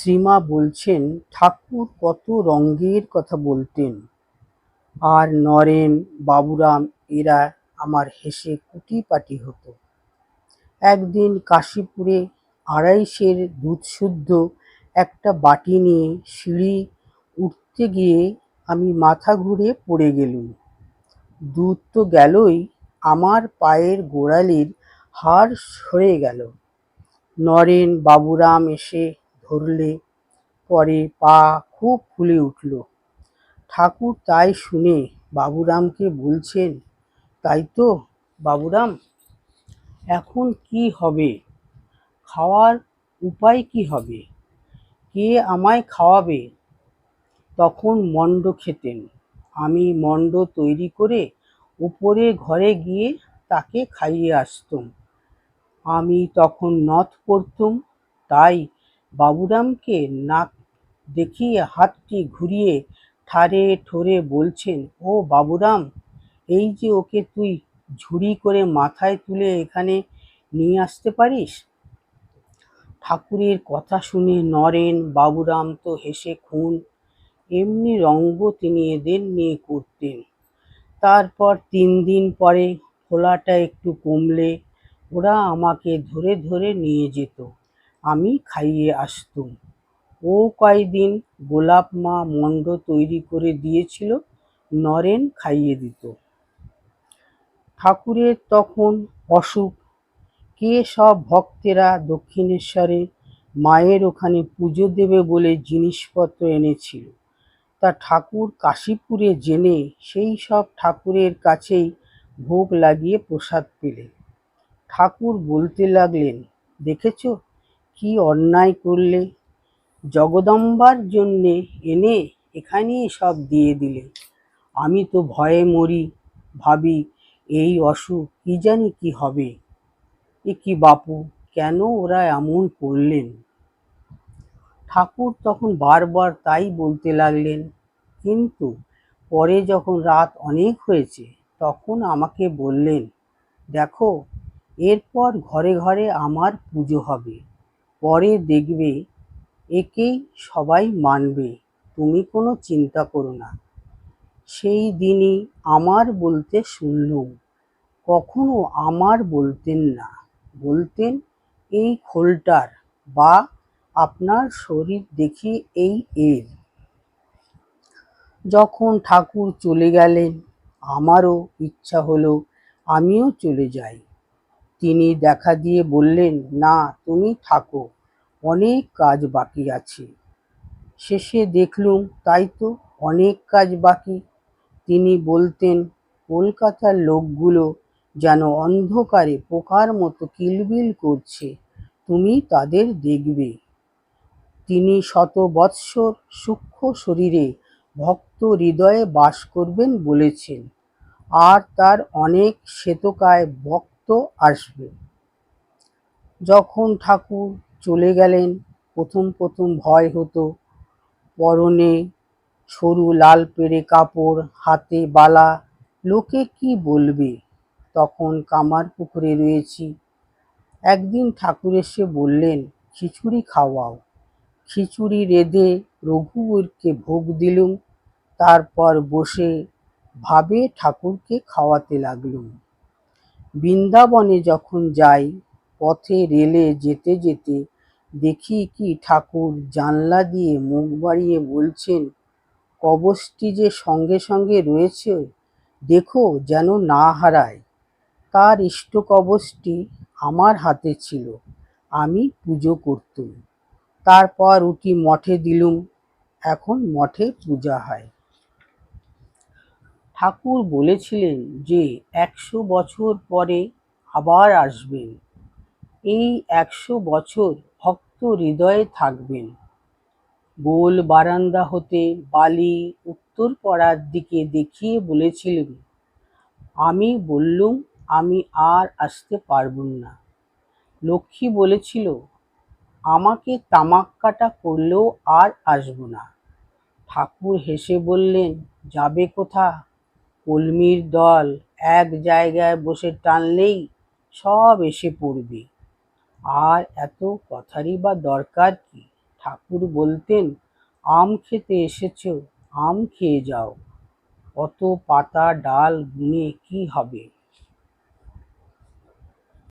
শ্রীমা বলছেন, ঠাকুর কত রঙ্গের কথা বলতেন, আর নরেন, বাবুরাম এরা আমার হেসে কুটিপাটি হতো। একদিন কাশীপুরে আড়াইশের দুধশুদ্ধ একটা বাটি নিয়ে সিঁড়ি উঠতে গিয়ে আমি মাথা ঘুরে পড়ে গেলুম। দুধ তো গেলই, আমার পায়ের গোড়ালির হাড় সরে গেল। নরেন, বাবুরাম এসে ধরলে, পরে পা খুব ফুলে উঠল। ঠাকুর তাই শুনে বাবুরামকে বলছেন, তাই তো বাবুরাম, এখন কি হবে? খাওয়ার উপায় কি হবে? কে আমায় খাওয়াবে? তখন মণ্ড খেতেন। আমি মণ্ড তৈরি করে উপরে ঘরে গিয়ে তাকে খাইয়ে আসতুম। আমি তখন নথ পরতুম। তাই বাবুরামকে নাক দেখিয়ে হাতটি ঘুরিয়ে ঠাড়ে ঠোরে বলছেন, ও বাবুরাম, এই যে ওকে তুই ঝুড়ি করে মাথায় তুলে এখানে নিয়ে আসতে পারিস? ঠাকুরের কথা শুনে নরেন, বাবুরাম তো হেসে খুন। এমনি রঙ্গ তিনি এদের নিয়ে করতেন। তারপর 3 দিন পরে ফোলাটা একটু কমলে ওরা আমাকে ধরে ধরে নিয়ে যেত, আমি খাইয়ে আসতুম। ও কয়দিন গোলাপ মা মণ্ড তৈরি করে দিয়েছিল, নরেন খাইয়ে দিত। ঠাকুরের তখন অসুখ। কে সব ভক্তেরা দক্ষিণেশ্বরে মায়ের ওখানে পুজো দেবে বলে জিনিসপত্র এনেছিল। তা ঠাকুর কাশীপুরে জেনে সেই সব ঠাকুরের কাছেই ভোগ লাগিয়ে প্রসাদ পেলেন। ঠাকুর বলতে লাগলেন, দেখেছ কি অন্যায় করলে? জগদম্বার জন্যে এনে এখানেই সব দিয়ে দিলে। আমি তো ভয়ে মরি, ভাবি এই অসুখ কি জানি কি হবে। এ কি বাপু, কেন ওরা এমন করলেন? ঠাকুর তখন বারবার তাই বলতে লাগলেন। কিন্তু পরে যখন রাত অনেক হয়েছে তখন আমাকে বললেন, দেখো, এরপর ঘরে ঘরে আমার পুজো হবে, পরে দেখবে একেই সবাই মানবে, তুমি কোনো চিন্তা করো না। সেই দিনই আমার বলতে শুনলুম। কখনো আমার বলতেন না, বলতেন এই খোলটার, বা আপনার শরীর দেখি এই এর। যখন ঠাকুর চলে গেলেন আমারও ইচ্ছা হলো আমিও চলে যাই। তিনি দেখা দিয়ে বললেন, না, তুমি থাকো, অনেক কাজ বাকি আছে। শেষে দেখলুম তাই তো, অনেক কাজ বাকি। তিনি বলতেন, কলকাতার লোকগুলো যেন অন্ধকারে পোকার মতো কিলবিল করছে, তুমি তাদের দেখবে। তিনি 100 বৎসর সূক্ষ্ম শরীরে ভক্ত হৃদয়ে বাস করবেন বলেছেন, আর তার অনেক শ্বেতকায় ভক্ত আসবে। যখন ঠাকুর চলে গেলেন প্রথম প্রথম ভয় হতো। পরনে সরু লাল পেড়ে কাপড়, হাতে বালা, লোকে কি বলবে। তখন কামারপুকুরে রয়েছি। একদিন ঠাকুর এসে বললেন, খিচুড়ি খাওয়াও। খিচুড়ি রেঁধে রঘুবীরকে ভোগ দিলুম। তারপর বসে ভাবে ঠাকুরকে খাওয়াতে লাগলুম। বৃন্দাবনে যখন যাই, পথে রেলে যেতে যেতে দেখি কি ঠাকুর জানলা দিয়ে মুখ বাড়িয়ে বলছেন, কবচটি যে সঙ্গে সঙ্গে রয়েছে, দেখো যেন না হারায়। তার ইষ্টকবচটি আমার হাতে ছিল, আমি পুজো করতুম। তারপর উঠি মঠে দিলুম, এখন মঠে পূজা হয়। ঠাকুর বলেছিলেন যে 100 বছর পরে আবার আসবেন। এই 100 বছর ভক্ত হৃদয়ে থাকবেন। গোল বারান্দা হতে বালি উত্তর পাড়ার দিকে দেখিয়ে বলেছিলেন। আমি বললুম, আমি আর আসতে পারব না। লক্ষ্মী বলেছিল, আমাকে তামাক কাটা করলেও আর আসব না। ঠাকুর হেসে বললেন, যাবে কোথা? কলমির দল এক জায়গায় বসে টানলেই সব এসে পড়বে। আর এত কথারই বা দরকার কি? ঠাকুর বলতেন, আম খেতে এসেছো, আম খেয়ে যাও, অত পাতা ডাল গুনে কি হবে।